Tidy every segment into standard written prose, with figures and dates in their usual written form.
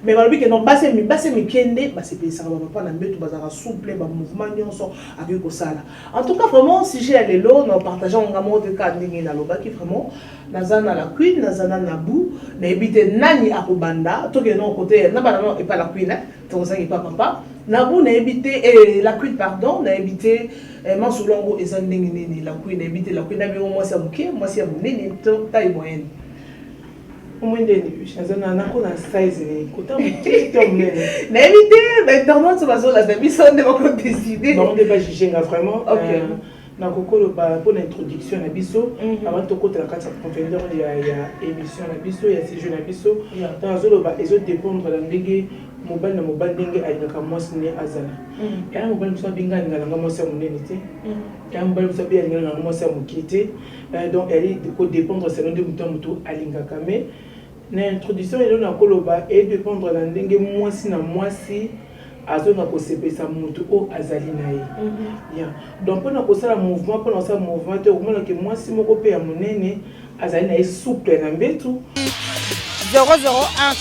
mais balobi que non base mi kende base pesa ba papa na mbeto bazaka souple ba mouvement nyonso avec kosala. En tout cas vraiment si j'ai allé là nous partageons ngamo de cas ndingi na loba qui vraiment nazana la queen nazana na bu na ebite nani akobanda to que non côté na bana non et pas la queen to ça qui pas papa na bu na ebite la queen pardon na ebite Mansoulongo eza ndingi nini la queen na ebite la queen na bi moi ça muke moi c'est munene to taille moyenne. Je suis un peu dans 16 l'internet sur la zone, la mission de mon décidé. Non, on ne va pas juger vraiment. Pour l'introduction, avant de côté la carte profondeur, il y a émission, il y a séjour, dans la zone, ils ont dépendre de la mobile na mobile ndenge alingaka mwasi ne azala ya mobile musa binga ngala mwasi munene te ya mobile musa bi alingaka mwasi mukite donc elle ko dépendre selon de mutu alingaka mais l'introduction est là koloba et dépendre de ndenge mwasi na mwasi azona ko sepesa mutu o azali na ye ya donc pour na ko sala mouvement pour na sala mouvement te ko mona ke mwasi moko pe ya munene azali na ye souple na mbetu 001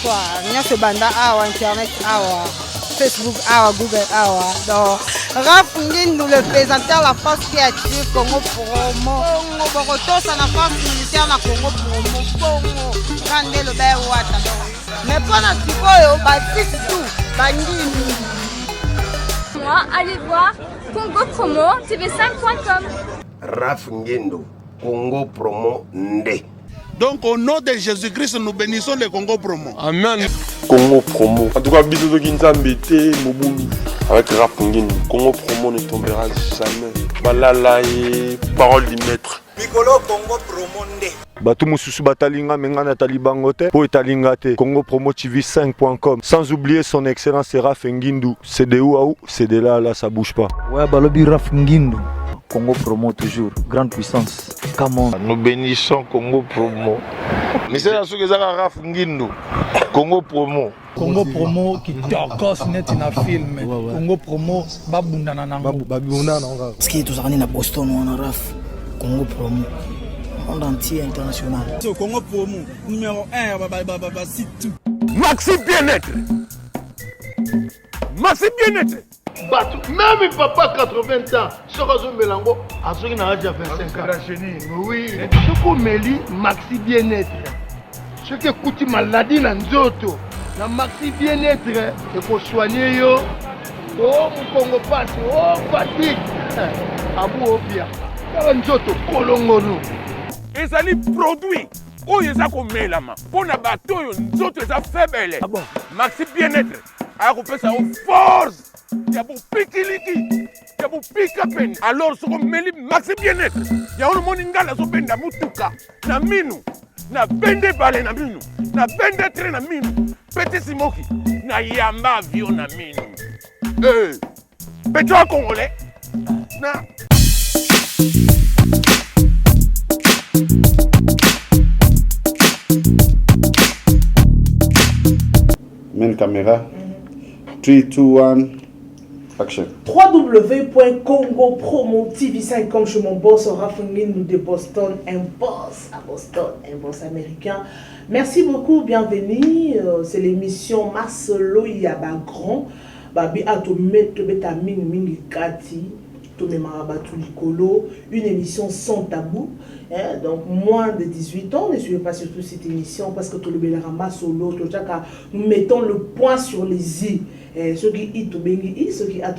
quoi, rien se banda awa internet awa Facebook awa Google awa donc Raph Ngindu le présentateur la force créative Congo Promo Congo ça la force militaire na Congo Promo Congo grande le bel wata mais pas na sikoyo baptiste tout bangini moi allez voir Congo Promo tv5.com Raph Ngindu Congo Promo nde. Donc au nom de Jésus-Christ, nous bénissons le Congo Promo. Amen. Congo Promo. En tout cas, bisous de Kinzambete, Moboulou. Avec Raph Ngindu, Congo Promo ne tombera jamais. Balala et parole du maître. Piccolo Congo Promo nde. Batou Moussousou Batalinga, Mengana Talibangote, Po Etalingate, Congo Promo TV5.com. Sans oublier son excellence Raph Ngindu. C'est de où à où, c'est de là à là, ça bouge pas. Ouais, Balobi Raph Ngindu. Congo Promo toujours, grande puissance. Come on. Nous bénissons Congo Promo. Mais c'est la chose que ça Raph Ngindu. Congo Promo. Congo Promo qui t'orcos net na film. Congo Promo babundana nango. Babundana nango. Parce que tous na Boston on a Raph. Congo Promo. Monde entier international. Congo Promo numéro 1 site. Maxi bien-être. Maxi bien-être. Même papa 80 ans, ce réseau Mélango, à ceux qui n'ont déjà 25 ans. Oui, ce qu'on mélit, maxi bien-être. Ce qui coûte maladie dans Nzoto, la maxi bien-être, il faut soigner yo. Oh, mon Congo passe, oh, fatigue. Abou Obia, Nzoto, Kolongono. Et ça les produits. Oh, ils ont comme mélama. Pour na bateau, Nzoto, ils ont faible. Maxi bien-être. Alors, on fait ça en force. Il y a bon pikiliki, il y a bon pikapen. Alors, ce qu'on met maxi bien-être. Il y a un moninga la sope na mutuka, na minu, na bende balé na minu, na bende train na minu, petit simoki, na yamba avion na minu. Petit congolais, na. Main caméra. 3, 2, 1. Action. www.congopromotv5 comme chez mon boss Raph Ngindu de Boston, un boss à Boston, un boss américain. Merci beaucoup, bienvenue. C'est l'émission Marcelo Yaba Grand. Babi Atomé Tobetamine Mingi Kati. Une émission sans tabou. Donc moins de 18 ans, ne suivez pas surtout cette émission parce que tout le Bélarama solo, nous mettons le point sur les i. Ceux qui i, ceux qui a.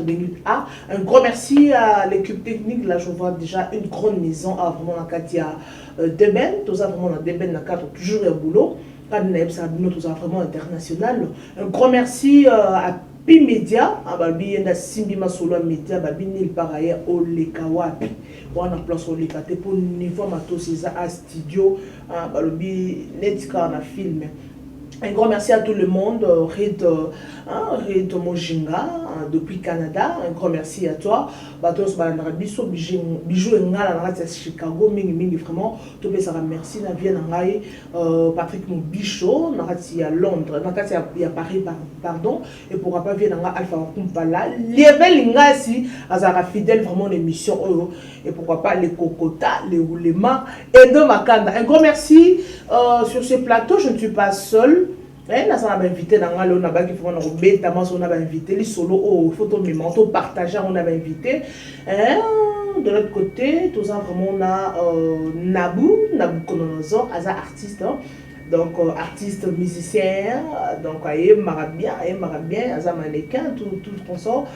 Un grand merci à l'équipe technique. Là, je vois déjà une grande maison à vraiment la Katia Deben. Tout ça vraiment la Deben, la carte toujours un boulot. Pas de neb, ça vraiment international. Un grand merci à Pimedia, Babi Yenda Simbi Masolo Media, Babi Nil Paraya Olekawapi. On a place Olekate pour niveau matos à studio, Babi Netka na film. Un grand merci à tout le monde, Red Mojinga depuis Canada. Un grand merci à toi. Batos Balandrabiso, Bijou Ngala à Chicago, Mingi vraiment. Tout le monde merci. Navien Nangaï, Patrick Moubicho, Narati à Londres, Nakati à Paris, pardon. Et pourquoi pas venir à Alpha Kumpala. Liebel Ngasi, Azara fidèle vraiment l'émission. Et pourquoi pas les Kokota, les Oulema et de Makanda. Un grand merci sur ce plateau. Je ne suis pas seul. na ça va inviter dans ngalo na ba ki fona ko beta maso na ba inviter li solo o photo memento partager on a invité de l'autre côté tout ça vraiment on a Nabucodonosor as artiste donc artiste musicien donc aye marabien as mannequin tout consort.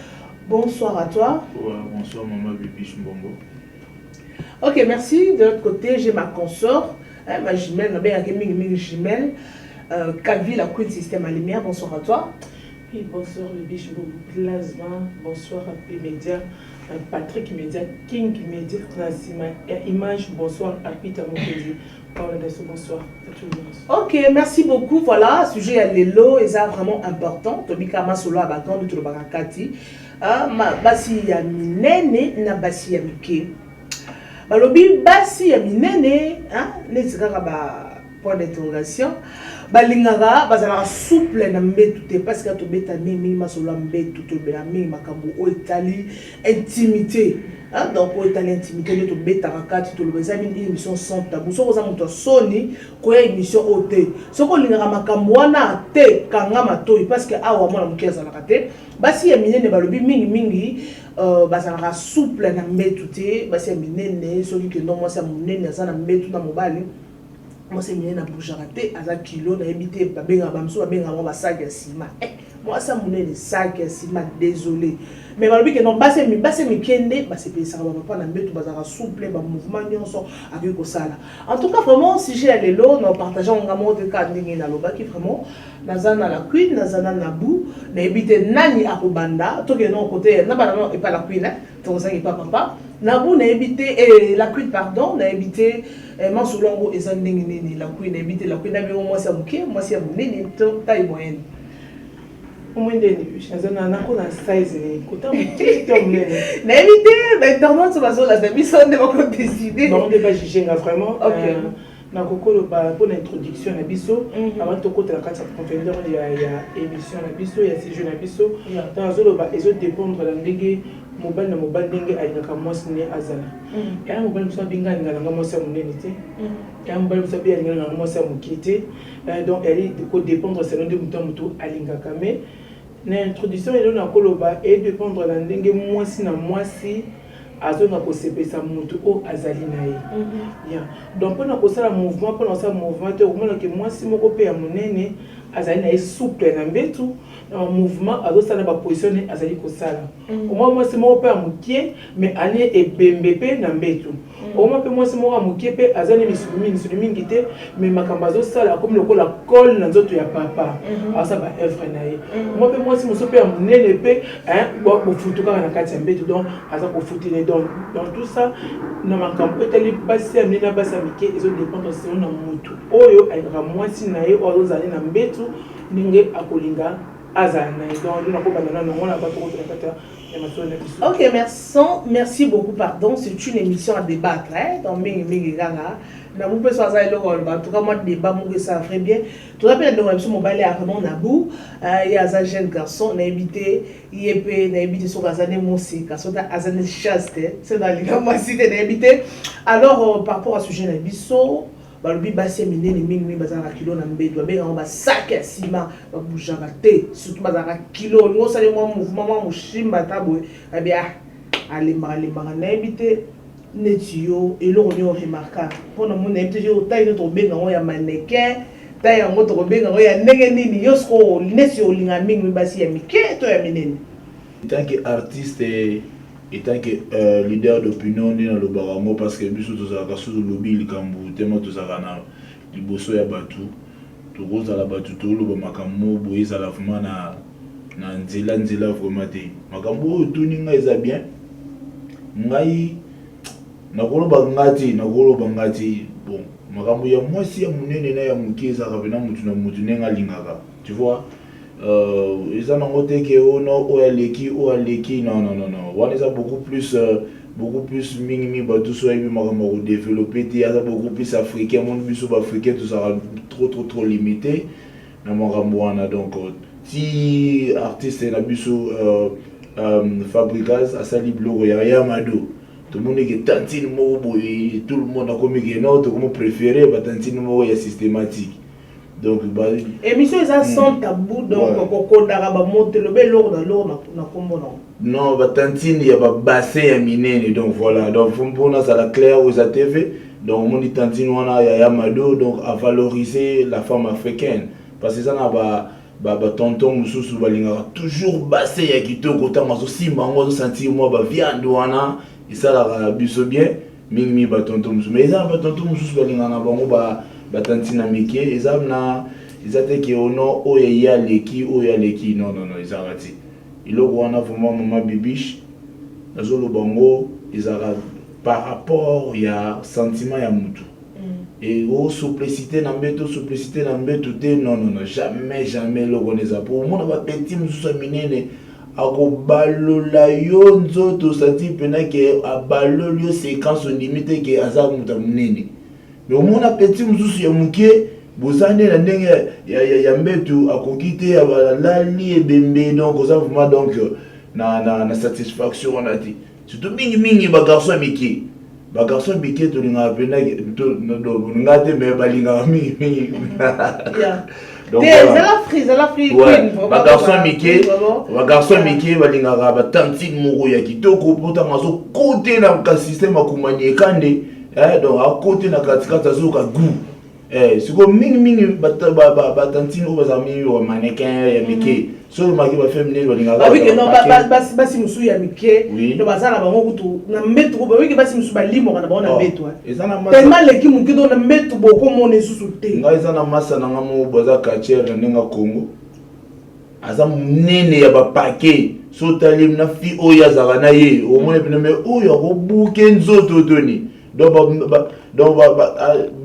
Bonsoir à toi. Bonsoir maman Bibi Chimbongo. OK, merci. De l'autre côté, j'ai ma consort, ma jumelle, ma belle jumelle, Kavi, la Queen Système à Lumière. Bonsoir à toi. Oui, bonsoir Bibi Chimbongo Plasma. Bonsoir à P-Média, Patrick Média, King Média, Nassima Image. Bonsoir à Peter Mokezi. Bonsoir à tout le monde. OK, merci beaucoup. Voilà, sujet à l'élo, et ça vraiment important. Tobika Masolo à Bagan, de Barakati. Basi ya minene na basi ya mike. Balobi basi ya minene, netikaka ba point d'interrogation. Balingaka bazala souple na mbetu parce que to beta mingi masolo mbetu to bela mingi makambo o etali intimité. Donc o etali intimité to beta rakati to lobeza mingi émission sans tabou. So koza muto soni ko émission OT. So ko lingaka makambo wana te kanga matoi parce que awa mwana mukeza nakate. Basi ya minene balobi mingi bazala souple na mbetu te basi ya minene soki ke non moi ça munene za na mbetu na mobali. Moi c'est minene na boujara te aza kilo na ebité babenga bamso babenga mo basaki ya sima. Moi ça munene sac ya sima, désolé. Mais balobi ke non basi mikende basi pesa ba papa na mbetu bazala souple ba mouvement nyonso avec ko sala. En tout cas vraiment si j'ai allé là nous partageons ngamo de ka ndingi na loba ki vraiment nazana la queen nazana nabu na ebité nani akobanda to ke non côté na bana non et pas la queen to ça qui pas papa nabu na ebité la queen pardon na ebité Mansolongo eza ndingi nini la queen na ebité la queen na bi moi ça muke moi c'est munene to taille moyenne. Omwendeni bizana nako na size ni kota mutiki to munene na ebité ba internet bazo la biso ne va pas décider non on ne va juger vraiment OK na kokolo ba pour l'introduction na biso avant to kota la carte profondeur ya émission na biso ya séjour na biso dans zolo ba ezo dépendre la ndenge mobile na mobile ndenge alingaka mwasi ne azala ya mobile biso binga ngala mwasi munene te ya mobile biso bi alingaka mwasi mukite donc elle ko dépendre selon de muto alingaka mais l'introduction est là koloba et dépendre la ndenge mwasi na mwasi azona ko sepesa mutu o azali na ye donc pona ko sala mouvement pona ça mouvement te komona ke mwasi moko pe ya munene azali na ye souple na mbetu na mouvement azosala ba positionner azali ko sala au mwasi moko pe ya mukie mais ani ebembe pe na mbetu au moins pe mwasi moko ya mukie pe azali misulu mingi te mais makambo azosala comme lokola col na nzoto ya papa asa ba œuvre na ye moi pe mwasi moso pe ya munene pe bo futuka na kati ya mbetu donc aza ko futile donc dans tout ça na makambo etali basi ya mina basi ya mike ezo dépendre selon na mutu oyo ayira mwasi na ye oyo azali na mbetu ninge akolinga azana donc nous n'avons pas OK, merci beaucoup, pardon, c'est une émission à débattre donc en tout cas moi débat ça ferait bien tout rappelle donc sur mobile à vraiment Nabou il y a un jeune garçon on a invité IEP on a invité sur Azane Mosi garçon Azane chaste c'est dans les moi cité on a invité alors par rapport à ce sujet na biso balobi basi minene mingi bazala kilo na mbedo be on ba sac ya ciment ba boujaka te surtout bazala kilo ngo sale mo mouvement mo mushimba tabwe abia ale na invité netio eloko ni remarquable pona mo na invité yo taille to benga ngo ya mannequin taille ngo to benga ngo ya ndenge nini yosko netio linga mingi basi ya mike to ya minene tant que artiste et tant que leader d'opinion dans le barango parce que biso tozalaka sous le lobby likambu tellement tozalaka na liboso ya batu tokozala batu toloba makambo boye ezala vraiment na nzela vraiment te makambo oyo tuni ngai eza bien ngai nakoloba ngati bon makambo ya mwasi ya munene na ya muke ezalaka pena mutu na mutu ndenge alingaka tu vois ils en ont été que ou aleki non on est beaucoup plus minimi bateau soit développé il y a beaucoup plus africain monde plus africain tout ça trop limité na makamwana donc si artiste na biso fabricage à sali blog ya Mado tout le monde est tantine mo boy tout le monde a comme que non tout comme préféré ba tantine mo ya systématique Donc émission eza sans tabou donc kokondaka bamonte lobe lor na kombo non batantine ya babassin ya minene donc voilà donc mpona ça la clair aux TV donc mon tantine wana ya Yamado donc à valoriser la femme africaine parce que ça na ba tonton mususu balinga toujours bassin ya kitoko tanga so simba ngo sentir moi ba viande wana et ça la biso bien mingi ba tonton mususu mais ça ba tonton mususu balinga na bango ba tantine mike ezamna izate ki ono oya leki non izarati iloko wana vraiment maman bibiche nazolo bango izara par rapport ya sentiment ya mutu et simplicité na mbeto te non jamais le connaît pour moi ba petit mususu minene akobalola yo nzoto sati pena ke abalolo yo séquence limite ke aza muta munene mais au moins petit mususu ya muke bozane na ndenge ya mbetu akokite abalali ebembe donc oza vraiment donc na satisfaction on a dit surtout mingi ba garçon miki to linga pena to ngate me balinga mingi donc la frise ba garçon miki balinga ba tantine moko ya kitoko pota mazo côté na ka système akumani kande donc à côté na katikata zo ka goût c'est comme mingi batantine ou bazami ou mannequin ya mike so maki ba féminin balinga oui que non basi musu ya mike no bazala bango kutu na metu ko oui que basi musu balimo kana bona metu tellement leki muki do na metu boko mona susu te ngai zana masa na ngamo baza quartier na nga Congo aza munene ya ba paquet so talim na fi oya zaka na ye au moins me oya ko buke nzoto toni donc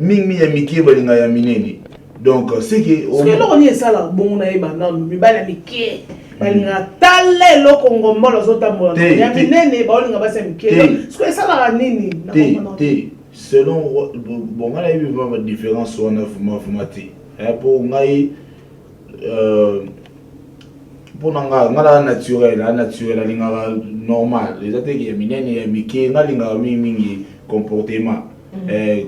mingi ya miki balinga ya minene donc c'est que lo ni sala bon na e bana mi bana miki balinga tale lo kongombo lo zotambola ya minene balinga basa miki ce que sala nini te selon bon ngala y a une différence on a fumati pour ngai pour ngala naturel linga normal les attaques ya minene ya miki ngalinga mingi comportement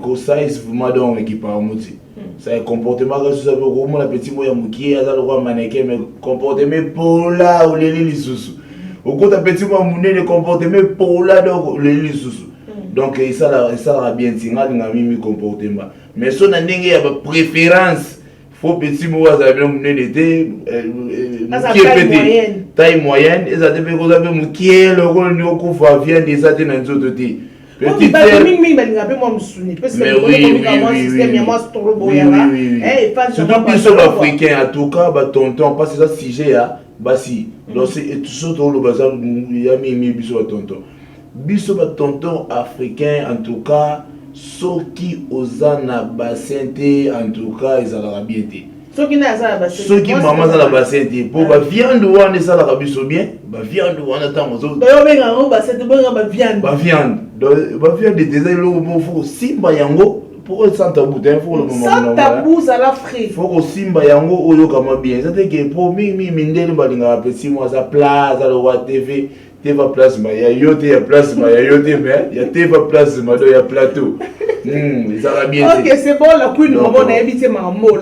ko size vraiment donc équipement muti ça comportement que ça veut comment la petit moya muki aza le roi mannequin mais comportement pola ou les lisusu au côté petit moya munene comportement pola donc les lisusu donc ça la bien tinga ngami comportement mais son ndenge ya préférence faut petit moya za bien munene te taille moyenne et ça dépend ko za bien muki le rôle ni okufa vient des ça te na nzoto te petit mingi balinga pe moi musuni parce que le système ya moi trop boyana surtout biso africain en tout cas ba tonton parce que ça sujet ya basi donc c'est tout ça dans le bazar ya mimi biso ba tonton africain en tout cas soki ozana basente en tout cas ezala bien te soki na za basente soki maman za la basente pour ba viande wana ezala biso bien ba viande wana tango zo yo benga ngo basente benga ba viande ba viande déjà lo mo faut simba yango pour sans tabou faut le moment sans tabou ça la frise faut simba yango oyo kama bien ça te que pour mi mindele balinga petit moi za place le roi TV va place ma ya yote ya place ma ya yote mais ya va place ma do ya plateau ça va bien OK c'est bon la queen maman na habité mamo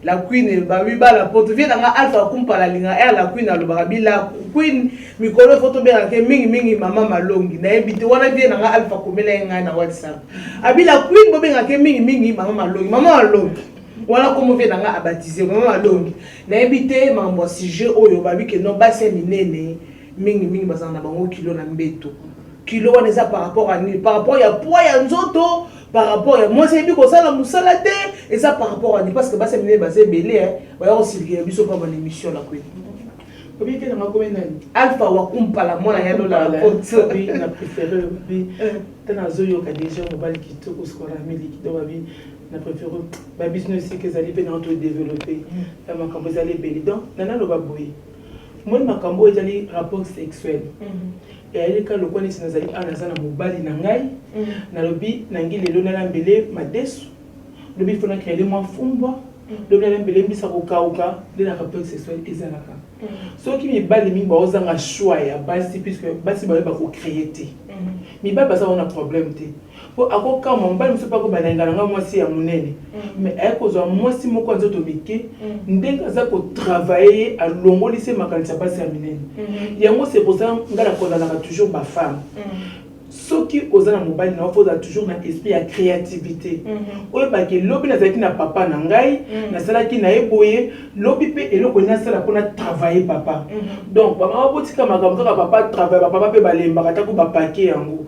la queen ba wi ba la porte vient dans alpha kumpa la linga la queen a le barabi la queen mikolo photo bien ke mingi mama malongi na habité wana vient dans alpha komela nga na WhatsApp abi la queen bo benga ke mingi mama malongi voilà comment vient dans baptiser mama malongi na habité mambo sujet oyo ba wi ke no ba se minene mingi bazana bango kilo na mbeto kilo wana eza par rapport à ni par rapport ya poids ya nzoto par rapport à moi c'est bien que ça la musala te et ça par rapport à ni parce que ba c'est mené basé belé voilà aussi que biso pas bonne émission la quoi obi ke na komena alpha wa kumpala mona ya lola la bi na préféré bi tana zoyo ka déjà mobile kitoko skola mili kido babi na préféré ba business que zali pe na to développer ta makambo zali belé donc nana lo ba boy moi makambo ezali rapport sexuel et elle ka lokoni sinazali anazana mobali na ngai na lobi nangi lelo na mbele madesu lobi fona créer moi fumbwa lobi na mbele mbisa ko kauka de la rapport sexuel ezalaka so ki mi bali mi ba ozanga choix ya basi puisque basi ba ko créer te mibali baza on a problème te po akoka mobali muso pa ko bananga nga mwasi ya munene mais akozwa mwasi moko nzoto mike ndenge aza ko travailler à longolise makanisa basi ya minene yango c'est pour ça ngala kozana toujours ba femme soki ozana mobali na ofoza toujours na esprit ya créativité oyo ba ke lobi na zaki na papa na ngai na salaki na eboye lobi pe eloko na sala pona travailler papa donc ba mama botika makambo kaka papa travailler papa pe balemba kata ko ba paquet yango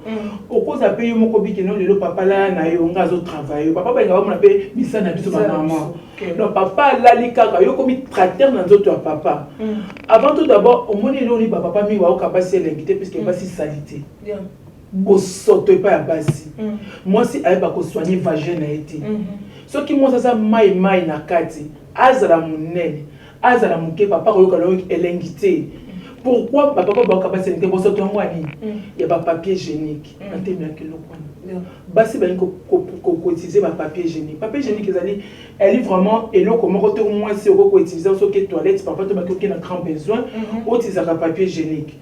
okoza pe yo moko biki no lelo papa la na yo nga zo travailler papa ba ngaba mona pe misana biso ba maman donc papa lali kaka yo komi tracteur na nzoto ya papa avant tout d'abord au moni lo ni ba papa mi wa o kapasi l'invité puisque pas si salité bosoto pa ya basi moi si aye ba ko soigner vagin na été ce qui moi ça mai na kati azala munene azala muke papa ko yoka lo elengité pourquoi papa ba ka basi n'était bosoto ngwani ya ba papier hygiénique antemia kiloko basi ba ko utiliser ba papier hygiénique ezali elle est vraiment eloko moko te moi si ko utiliser so que toilette papa to ba ko na grand besoin utiliser ba papier hygiénique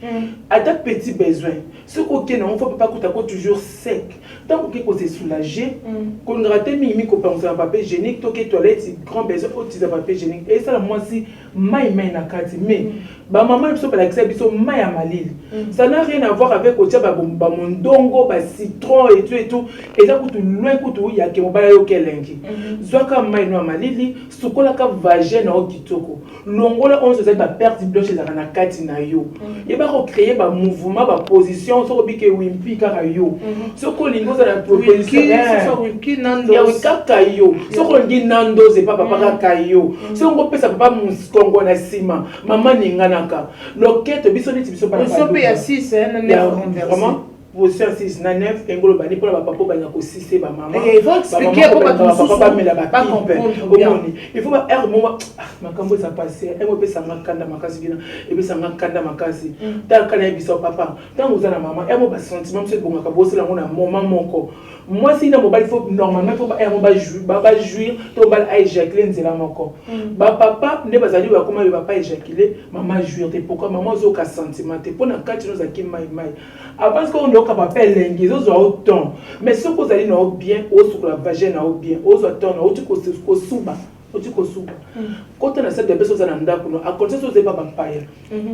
à ta petit besoin ce qu'on a on faut pas ko toujours sec tant que se soulager qu'on gratter mimi ko penser à papier hygiénique to que toilette grand besoin utiliser papier hygiénique et ça moi si mai na kati mais ba maman il faut pas l'accès biso mai ya malili ça n'a rien à voir avec otia ba mondongo ba citron et tout et ça coûte loin coûte ya ke mobala yo kelengi zwaka mai no malili sukola ka vagin na okitoko longola on se fait ba perte blanche za na kati na yo et ba recréer ba mouvement ba position so bike wimpi ka yo so ko lingo za la proposition so wimpi nando ya wikaka yo so ko ngi nando ze papa ka yo so ngo pesa papa muskongo na sima mama ninganaka loquette biso neti biso pa so pe ya 6 na 9 vraiment position 6 na 9 engolo bani pour ba papa ba ngako 6 ba maman il faut expliquer pourquoi papa mais la ba comprendre il faut ba er moment makambo ça passer et mo pesa makanda makasi bina et pesa makanda makasi ta kana biso papa tant vous na maman et mo ba sentiment c'est bon ka bosser la ngona moment moko moi si na mobile faut normalement faut ba er mo ba jouir to ba éjaculer nzela moko ba papa ne bazali ba comment ba pas éjaculer maman jouir te pourquoi maman zo ka sentiment te pour na kati no za ki mai avant qu'on doit capable lengi zo zo autant mais ce que vous allez non bien au sur la vagin au bien au zo autant au tu ko suba au tu ko suba quand on a cette personne ça nda kuno a conseil so pas pampaya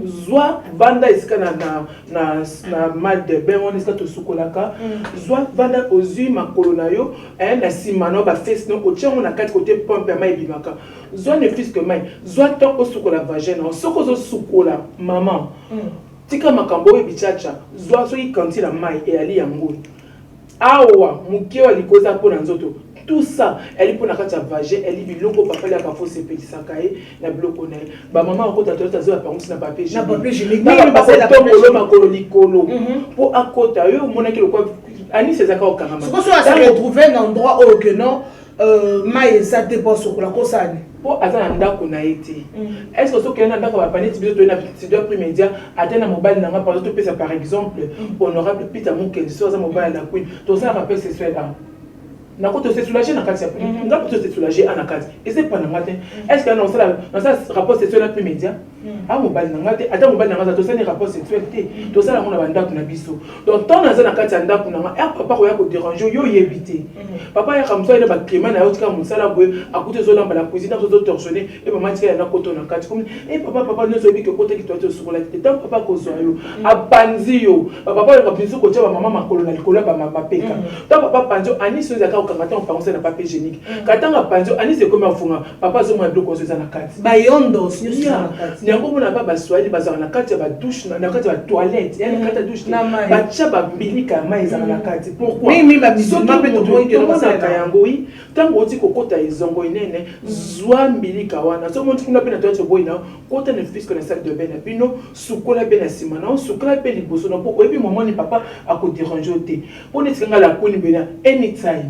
zwa vanda iska na mal de ben on iska to sukolaka zwa vanda ozu makolo na yo na simano ba face no ko tchengo na quatre côté pompe mai bimaka zwa ne fils que mai zwa to ko sukola vagin no soko zo sukola maman tika makambo e bichacha zwa so ikanti la mai e ali yango awa muke wa likoza pona nzoto tout ça elle pona kata vagin elle biloko papa la ka fose petisa kae na biloko na ba maman ko tatota zo pa na papier hygiénique na ba la tomolo makolo likolo po akota yo mona ki lokwa ani c'est ça ka okanga so so ça retrouver un endroit où que non mai ça dépend sur la cosane po azana ndako na été est-ce que so que na ndako ba paneti biso to na studio primédia atena mobile nanga par exemple honorable Peter Mokel so za mobile na queen to ça rappel sexuel na ko to se soulager na kati ya nga to se soulager ana kati et c'est pas na matin est-ce que dans ça rapport sexuel na primédia a mobile nanga te ata mobile nanga to ça ni rapport sexuel te to ça na mona bandako na biso donc tant na za na kati ya ndako nanga papa ko ya ko déranger yo yebité papa ya kamso ile ba climat na yotika musala boye akute zo lamba la cuisine zo torsionner et maman tika na koto na kati comme et papa ne so bi que côté qui toi te sukola te tant papa ko zo yo abanzi yo papa ya biso ko tia ba maman makolo na likolo ba mama peka tant papa panzo ani so zaka quand on pense na papier hygiénique quand on panzo ani c'est comme afunga papa zo mo bloco zo na kati ba yondo sio na kati nyango mona ba swahili ba za na kati ba douche na kati ba toilette yani kati douche ba cha ba bilika mai za na kati pourquoi mimi ba musulman pe to boye na basaka yango wi tango oti kokota ezongo inene zwa mbilika wana so monti kuna pe na toilette boye na kota ne fils na salle de bain na bino sukola be na sima na sukola pe liboso na poko epi maman ni papa ako déranger te pour ne tsinga la kuni bena anytime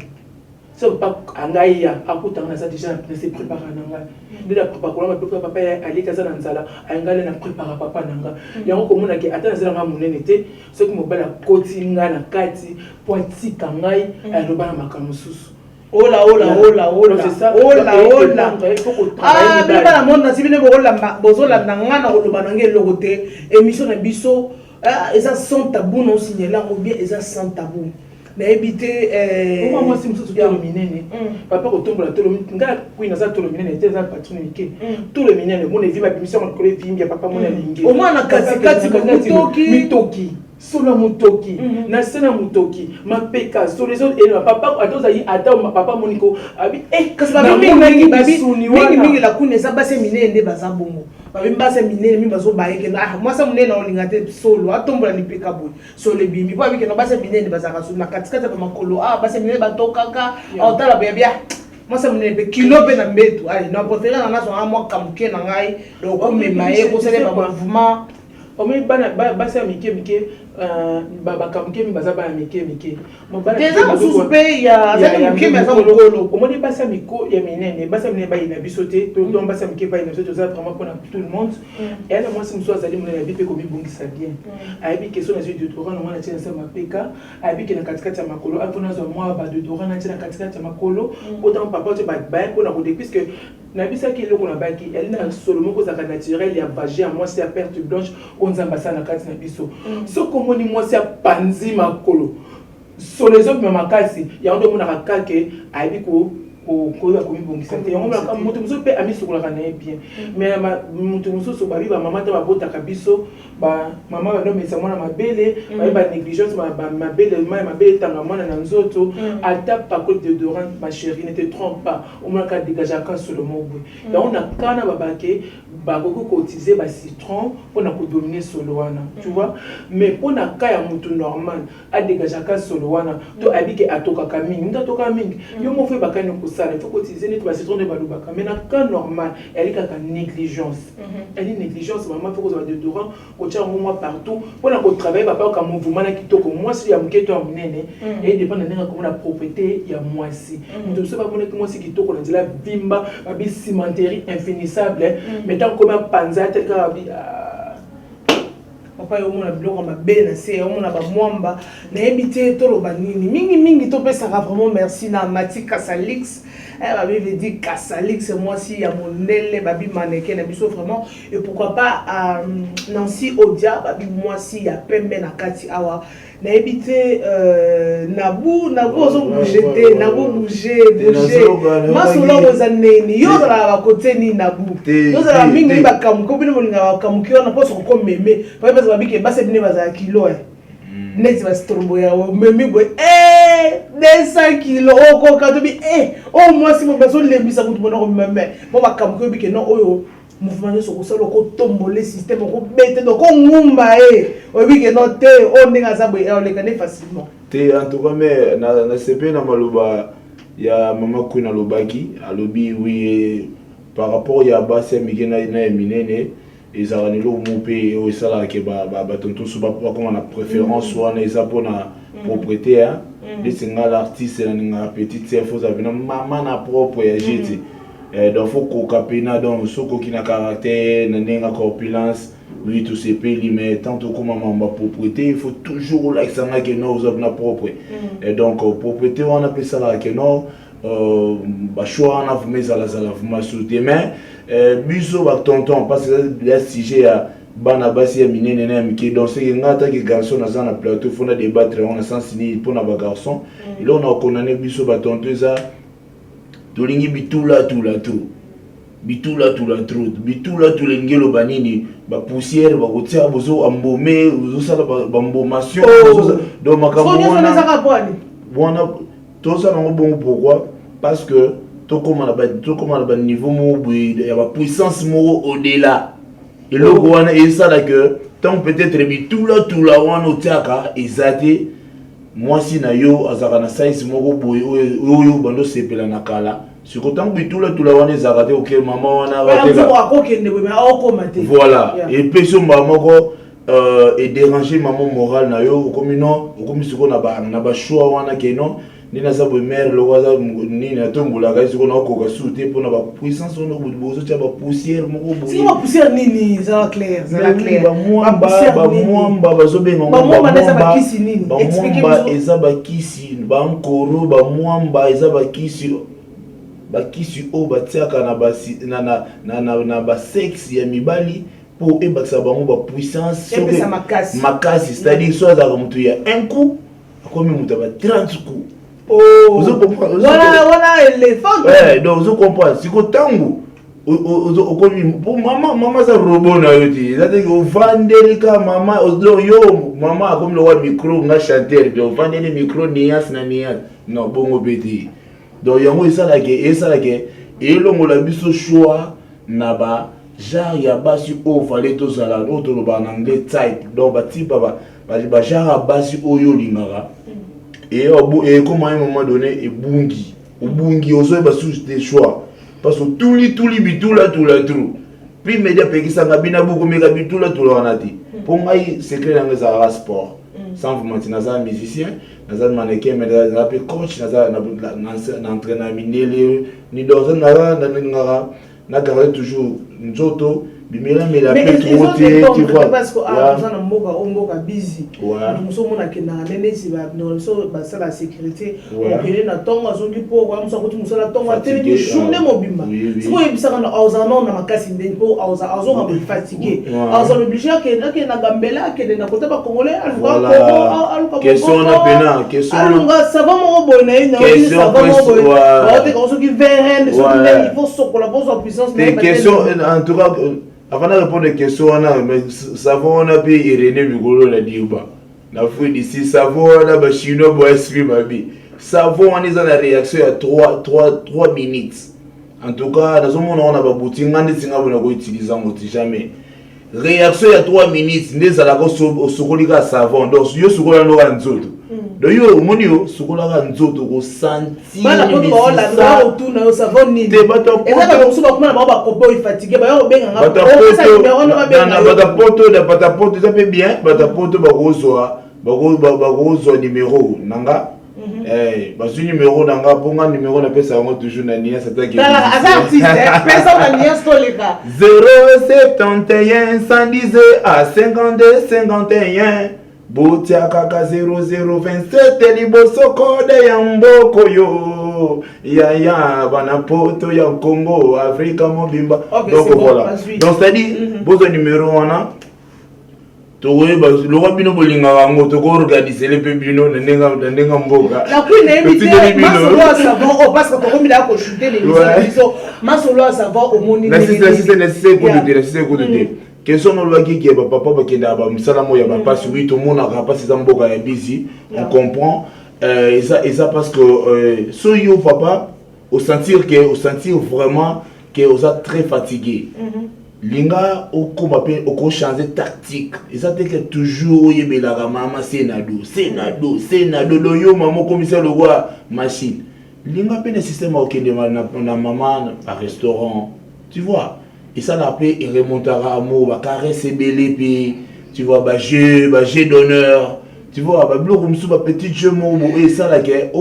so papa angaya akuta na ça déjà ne se prépare nanga de la préparer ko papa ali kaza na nzala angale na préparer papa nanga yango ko mona ke atana zela nga munene te so ki mobala kotinga na kati poiti kangai aloba na makamususu ola c'est ça ola mais pas la monde na sibine bozola ngana ko loba nanga eloko te émission na biso et ça sans tabou non signaler ou bien et ça sans tabou na éviter moi si muso tout le minene papa ko tombola tout le ngala kuina za tout le minene était za patron mike tout le minene mon vie ma mission ko le vimbi papa mon lingi au moins na kati mitoki solo mutoki na sena mutoki mapeka so les autres et papa atoza yi ata papa moniko abi kasi ba mingi la kuna za base minene baza bongo ba base minene mi bazo baike na moi ça minene na olingate solo atombola ni peka boy solo bimi po abike na base minene baza ka so na katikata ba makolo base minene batokaka otala bia moi ça minene pe kilo pe na mbetu allez na préféré na naso moi kamuke na ngai donc comme maye ko sele ba mouvement omi bana basa mike bakamuke baza bana mike déjà mususu pe ya muke baza mokolo omoni basa miko ya minene basa minene bayi na biso te donc basa mike bayi na biso te vraiment pour tout le monde et là moi si mususu azali mona na bipe komi bongisa bien ayebi question na de Doran na mwana tina sa mapeka ayebi ke na katikati ya makolo apona zo moi ba de Doran na tina katikati ya makolo autant papa te ba ko na ko puisque na bisa ki loko na baki elle na solo moko za naturel ya vagin moi c'est à perte blanche onzamba sana kati na biso so komoni moi c'est panzi makolo so les autres makasi ya ndo mona kakake ayebi ko koya komibongisa te yango moto mosusu mpe amisokolaka na ye bien mais moto mosusu babi bamama te babotaka biso bamama banomesa mwana mabele babi banégligence mabele mai mabele etanga mwana na nzoto ata pakole déodorant ma chérie ne te trompe pas omonaka dégageaka solo mobwe yango na kana babake bakoki koutize bacitron mpona kodomine solo wana tu vois mais mpona ka ya moto normal adegageaka solo wana to abike atokaka mingi nde atokaka mingi yo mofo ebakani kosala il faut koutize neti bacitron nde balobaka mais na ka normal eli kaka négligence eli négligence mama fo kozala déodorant kotia yango mwa partout mpona kotravaille bapaoka mouvement na kitoko mwasi ya moke to ya monene edépend na ndenge akomona propriété ya mwasi moto mosusu bamonaki mwasi kitoko na nzela vimba babi cimenterie infinissable mais comme un panza tel que papa yo mona biloko mabe na se yo mona ba mwamba na ebité toloba nini mingi to pesaka vraiment merci na Mati Kasalix babi veut dire Kasalix moi si ya monele babi mannequin na biso vraiment et pourquoi pas Nancy Odia babi moi si ya pembe na kati awa na ebité nabu ozo bouger nabu bouger masolo ozaneni yo za ba côté ni nabu yo za mingi ba kamuko bino molinga ba kamuko na poso ko meme pa ba babike base bine baza kilo neti ba strombo ya meme boy 200 kilo oko katobi moi si mo beso lebisa kutu bona ko meme bo ba kamuko bike no oyo mouvement de soko solo ko tomboler système ko bete donc ko ngumba obi ke no te on ninga za boy le kane facilement te en tout cas mais na CP na maloba ya mama kuna lobaki alobi oui par rapport ya basi migena na minene ezalani lo mopé o sala ke ba tonto so ba comme na préférence wana eza pona propriété de singa l'artiste na ninga petite c'est faut avena mama na propre ya jeti donc faut qu'on capena donc soko qui na caractère na nenga corpulence oui tout c'est payé mais tant que comme ma propriété il faut toujours like ça que nous na propre et donc propriété on appelle ça là que non ba choix on a vous mettre à la vous sur demain biso ba tonton parce que le sujet à bana basi ya minene na miki donc c'est ngata que garçon na na plateau faut na débattre on a sens ni pour na ba garçon et là on a condamné biso ba tonton ça tolingi bitula tulengelo banini ba poussière ba kotia bozo ambomé bozo sala ba mbomation do makambo wana to ça non bon pourquoi parce que to comme na niveau mo ya ba puissance mo au-delà et le wana et ça là que tant peut-être bitula wana otiaka ezate moi si na yo azaka na size moko boy oyo bando sepela na kala siko tant bitula wana ezaka OK maman wana voilà et peso moko et déranger maman morale na yo comme non comme siko na ba choix wana ke non ni na sabo mère lo waza ni na tombola ka siko na ko ka souté pour na ba puissance on au bozo tia ba poussière moko boy si ba poussière nini ça clair ba mwamba bazo benga ba mwamba na ba kisi nini expliquez moi eza ba kisi ba nkoro ba mwamba eza ba kisi o batiaka na ba sexe ya mibali pour ebakisa bango ba puissance epesa makasi makasi, c'est-à-dire soit za mutu ya un coup comme mutu ba 30 coups. Oh, vous comprenez? Voilà éléphant. Ouais, donc vous comprenez, si ko tango pour maman ça robot na yoti, c'est-à-dire que vandelika maman yo maman comme le roi micro nga chanter, donc vandeli micro nias na nias. Non, bongo beti. Donc yango esala ke elongola biso choix na ba genre ya basi o fallait to sala auto lo ba en anglais type. Donc ba type ba genre basi oyo lingara. Et comme à un moment donné et bungi ozo ba sous des choix parce que tout li bitula tout puis média peki sanga bina beaucoup mega bitula tout la nati pour moi secret dans les sport sans vous mentir naza musicien naza mannequin mais naza pe coach naza na entraîneur minele ni dans na garder toujours nzoto bimela mela pe trop tu vois parce que na mboka busy nous sommes na kena nene si ba no so ba sala sécurité on kene na tonga zongi po kwa musa kuti musala tonga tele journée mobimba siko ebisaka na ozana na makasi ndeni po ozo nga fatigué ozo obligé que na gambela que na kota ba congolais aluka question na pena question alunga savon mo boy na ina question ba te ko so ki verre so il faut sokola pour puissance mais question en tout cas avant de répondre aux questions, mais savon on a payé Irénée Mugolo la Diouba. La fouille d'ici, savon on a ba chinois bois esprit ma vie. Savon on est dans la réaction à 3 minutes. En tout cas, dans ce monde on a ba boutique, on a singa on a utilisé en jamais. Réaction à 3 minutes, n'est-ce la go sokolika savon. Donc yo sokola no nzoto. Donc yo moni yo sokola nzoto ko sentir. Bana ko ba la droit autour na yo savon ni. Te bato poto. Eza ba musu ba kuma ba kopo fatigué ba yo benga nga. Bata poto ça fait bien, bata poto ba ko numéro nanga. Basu numéro nanga ponga numéro na pesa ngo toujours na nia ça take. Artiste pesa na nia stoleka. 071 110 à 52 51. Botia kaka 0027 liboso code ya mboko yo ya bana poto ya Congo Afrique mobimba. Donc voilà. Donc c'est dit besoin numéro 1 towe ba lo bino bolinga wango to ko organiser le bino ndenga mboka la queen invité masolo à savoir parce que to mi da ko chuter les émissions masolo à savoir au monde la c'est question no lwa ki papa ba kenda ba misala mo ya ba passe oui tout monde a pas ces mboka ya busy on comprend et ça parce que so yo papa au sentir vraiment que vous êtes très fatigué. Linga au changer tactique et ça fait que toujours yebela mama senado lo yo maman commissaire le roi machine linga pe le système au kende na maman à restaurant tu vois et ça la paix il remontera amour va caresser belé puis tu vois ba jeu d'honneur tu vois ba bloc comme ça petit jeu mot et ça là que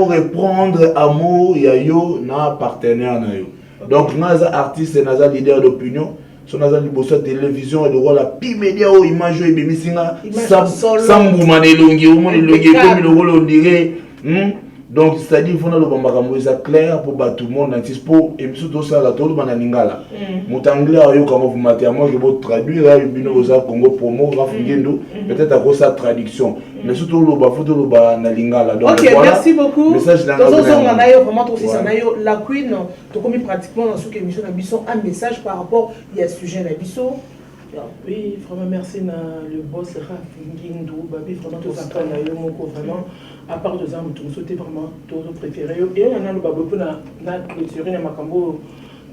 reprendre amour ya yo na partenaire na yo. Donc, naza artiste, naza leader d'opinion, son naza liboso télévision et le rôle la pi média ou image et bimisinga sambu manelongi ou monelongi comme le rôle on dirait. Donc, c'est-à-dire qu'il faut que le bambaka soit clair pour tout le monde pour et surtout ça la tout le monde lingala. Mon anglais ayo comment vous mettez moi je vais traduire là bino oza Congo promo rafungendo peut-être à cause sa traduction mais surtout le ba photo le ba na lingala. Donc OK, voilà. merci beaucoup. Message dans vraiment trop si ça nayo la queen to comme pratiquement dans ce émission na biso un message par rapport il y a sujet na biso. Oui, vraiment merci na le boss Rafingindou babi vraiment tout ça na yo moko vraiment à part deux ans tout sauter vraiment tout préféré et on a le babo pour na clôturer na makambo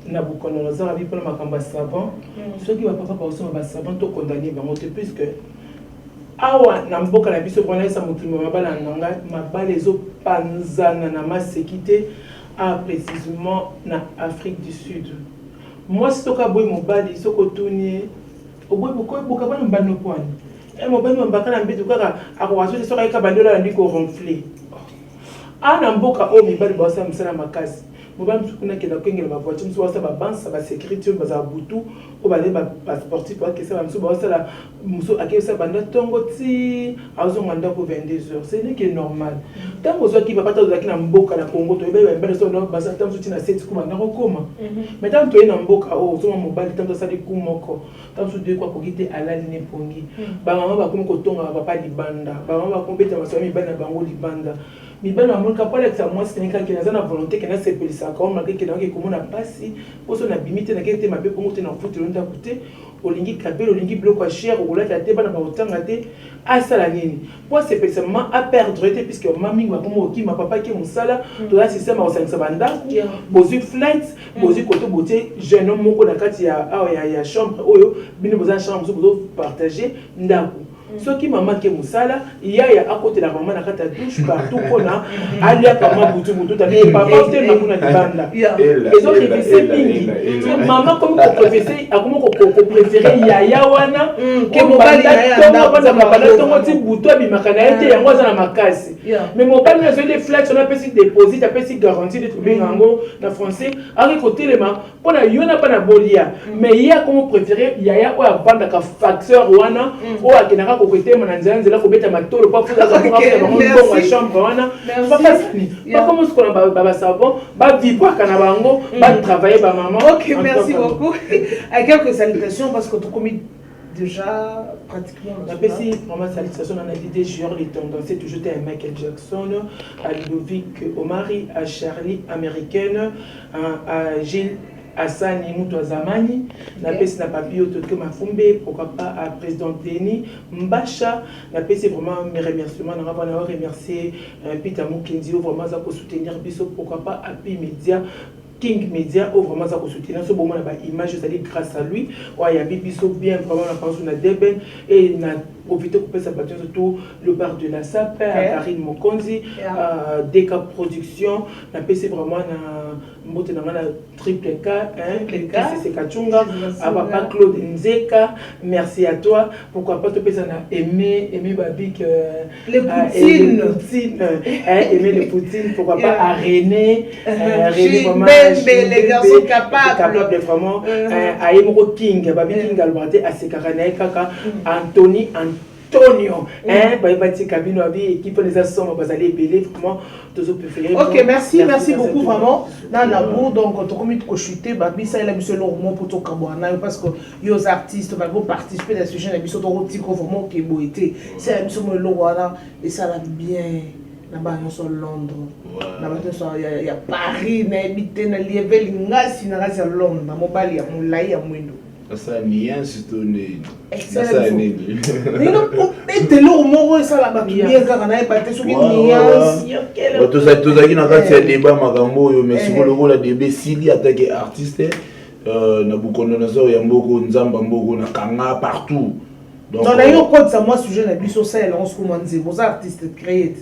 na bukono za rabi pour makambo savant ceux qui va pas passer ba savant to condamner bango te puisque awa na mboka na biso bona sa mutima mabala nanga mabale zo panzana na masekité à précisément na Afrique du Sud. Moi si toka boy mobali soko tuni oboy boka bana mbano kwani e mobali mbaka na mbitu kaka akwaso soka ka bandola ndiko ronfler ana mboka o mibali ba sa msala makasi mobali mosusu kuna akenda kokengela bavoiture mosusu baosala babanse basécurité oyo bazala butu oyo bale basportif bakesa bamosusu baosala mosusu akeyosala banda ntongo ti azonga ndako 22h ce n'est que normal ntango ozwaki papa ta ozalaki na mboka na Congo toyebi bambele so bazala ta mosusu ti na seti ku banda kokoma mais ntango toye na mboka oyo ozonga mobali ntango tosali ku moko ntango mosusu doye kwa koki te alali ne pongi bamama bakomi kotonga bapapa libanda bamama bakomi beta masolo mibali na bango libanda mibali bamonaka po alekisa mwasi teneka ke naza na volonté ke nasepelisaka o malgré ke nayoki komona mpasi poso nabimi te nakei te mabe bongo te na kofutelo ndako te olingi kapele olingi biloko ya chere okolata te bana bakotanga te asala nini po asepelisa mama aperdre te puisque mama mingi bakomi okima papa ke mosala toza système akosangisa bandako bozwi flight bozwi kote botie jeune homme moko na kati ya chambre oyo bino boza na chambre mosusu bozopartage ndako soki mama ke musala yaya akotela mama na kata douche partout pona alia kama butu tabi papa te na kuna libanda ezo révisé mingi mama comme ko préférer akomo ko préférer yaya wana ke mobali tongo bana mabala tongo ti butu abimaka na ete yango aza na makasi mais mobali na zone de flex on appelle déposit appelle garantie de trouver yango na français ari kotelema pona yona bana bolia mais ya comme préférer yaya o abanda ka facteur wana o akenaka côté mon nzela ko beta matolo pa fuza ka kwa chambre wana pas facile pas comme ce qu'on a baba savon ba vivre kana bango ba travailler ba maman. OK, merci beaucoup. À quelques salutations parce que tu commis déjà pratiquement la PC vraiment salutation on a dit des joueurs les tendances c'est toujours à Michael Jackson, à Ludovic Omari, à Charlie américaine, à Gilles Asani Mutu Zamani, na pesi na papio Totke Mafumbe, pourquoi pas à président Denis Mbacha, na pesi vraiment mes remerciements, on va remercier Peter Mukendi, vraiment ça pour soutenir Bisso, pourquoi pas à Pi Media. King Media, oh vraiment ça pour soutenir ce moment là image c'est grâce à lui ouais il y a Bisso bien vraiment la pense on a Deben et na profiter pour sa partie surtout le bar de la SAP Karine Mokonzi Deka Production na PC vraiment na mbote na triple K c'est Kachunga papa Claude Nzeka merci à toi pourquoi pas te pesa na aimer Babik les poutines aimer les poutines pourquoi pas à René vraiment les garçons capables vraiment à Emro King Babi King Alberté à Sekarana Kaka Anthony Antonio bati cabine abi équipe les assombres bazali belé vraiment tous préférés. OK, merci beaucoup vraiment nana bo donc to commis ko chuter babi ça il a monsieur Lormo pour to kabwana parce que les artistes va participer dans ce sujet na biso to tiko vraiment ke boité c'est monsieur Lorwana et ça l'a bien là-bas nous sommes Londres là-bas il y a Paris na habité na level ngasi na ngasi Londres na mobali ya mulai ya mwindo ça ni un situné ça ni non et le mot ça la bien quand on a pas sur une nuance tout ça qui na kati ya débat makambo yo mais sur le la débat sili attaquer artiste na bukondonazo ya mboko nzamba mboko na kanga partout donc on a eu quoi ça moi sujet na biso ça on se comment dire vos artistes créés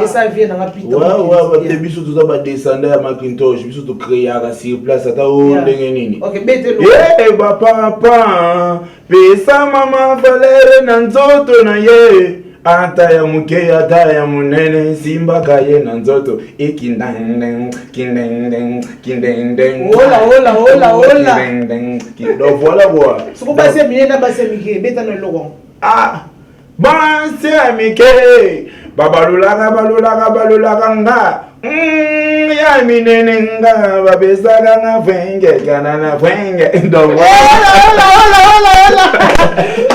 et ça vient dans la pita ouais te biso tout ça descendre à Macintosh biso to créer à sur place ata o ndenge nini OK bete lo papa pesa mama valere na nzoto na ye ata ya muke ata ya munene simba kaye na nzoto ikindang kindeng hola donc voilà quoi ce qu'on passe bien na basse mike beta no logo banse amike balulaka nga ya minene nga babesaka nga venge kana na venge donc hola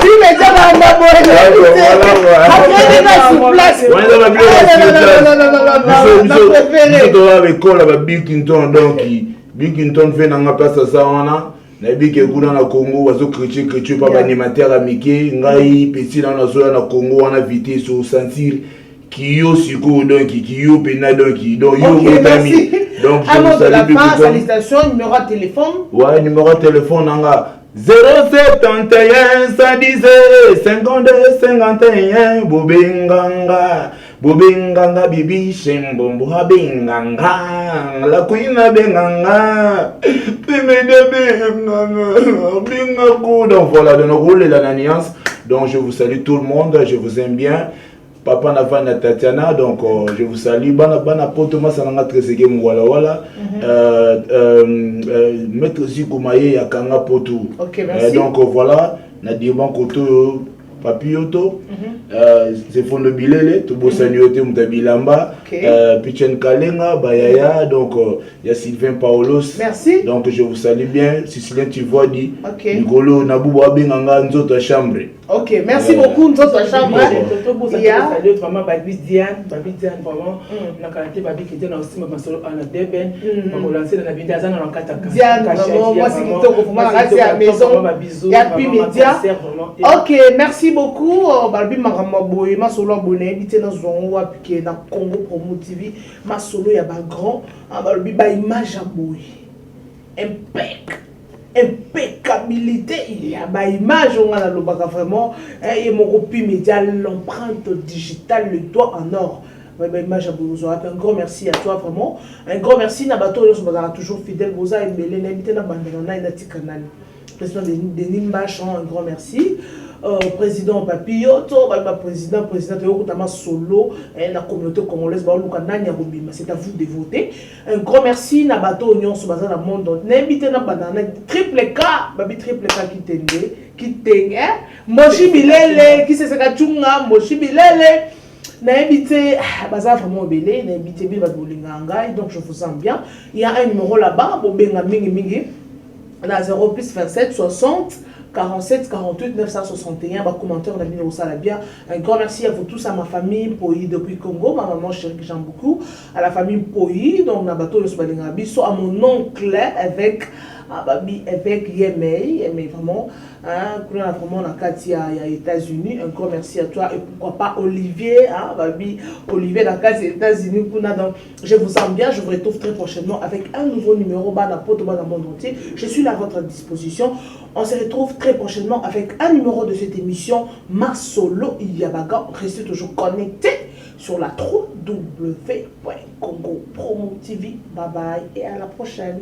dime jaba na boye après na sur place on a Billington donc Billington fait na place ça wana na bike kuna na Congo wazo chrétien pas animateur amike ngai petit na zo na Congo wana vité sur sentir Kyo Siko donc Kyo Pena donc yo Betami donc je vous salue salutation numéro de téléphone ouais numéro de téléphone nanga 071 110 52 51 Bobenganga bibi shembombo habenganga la kuina benganga pimede benganga donc voilà de nos rôles et la nuance donc je vous salue tout le monde je vous aime bien papa Navana Tatiana, donc je vous salue. Bana Potoma Sananga Tresege Mwala Wala. Maître Zikoumaye Yakanga Potou. Ok, merci. Donc voilà, Nadiban Koto Papioto. C'est Fondo Bilele, Tobo Sanyote Mutabilamba. Pichen Kalenga, Bayaya, donc il y a Sylvain Paolos. Merci. Donc je vous salue bien. Sicilien Tivodi. Nicolo Nabouba Benganga Nzoto Chambre. Ok, merci beaucoup Nzoto Chambre. Il y a vraiment Babi Diane, vraiment. On a qualité Babi qui était aussi ma solo en Deben. On a lancé dans la vidéo dans la Kataka. Diane, vraiment, moi c'est qui te vraiment à la maison. Il y a plus média. Ok, merci beaucoup. Babi Maramaboy, ma solo abonné, habité dans Zongo, appliqué dans Congo Promo TV. Ma solo, il y a un grand. Babi, ba image à boy. Impeccabilité, il y a une image, on a vraiment, et mon copie média, l'empreinte digitale, le doigt en or. Image à Bouzou. Un grand merci à toi, vraiment. Un grand merci, Nabato, on sera toujours fidèle. Vous avez aimé l'invité dans Bandana et Nati Canal. Président Denis Mbachon, un grand merci. Président Papioto, président notamment solo, la communauté congolaise, c'est à vous de voter. Un grand merci, Nabato Union sur le monde. N'invitez pas banana triple K, triple K qui t'aime, Moshi Bilele, qui se sekachunga, Moshi Bilele. N'invitez Baza vraiment belé, n'invitez Bill Badbolinganga, donc je vous sens bien. Il y a un numéro là-bas, Bobenga Mingi, la 0 plus 27 60 47 48 961, commentaire, on a mis au bien. Un grand merci à vous tous, à ma famille Poyi depuis Congo, ma maman chérie que j'aime beaucoup, à la famille Poyi, donc na bateau de Sobalingabi, à mon oncle avec Yemei, vraiment, vraiment la Katia aux États-Unis. Un grand merci à toi et pourquoi pas Olivier, Olivier la Katia aux États-Unis. Donc je vous aime bien, je vous retrouve très prochainement avec un nouveau numéro dans le monde entier. Je suis à votre disposition. On se retrouve très prochainement avec un numéro de cette émission Masolo Yabaga. Restez toujours connectés sur la www.congopromo TV. Bye bye et à la prochaine.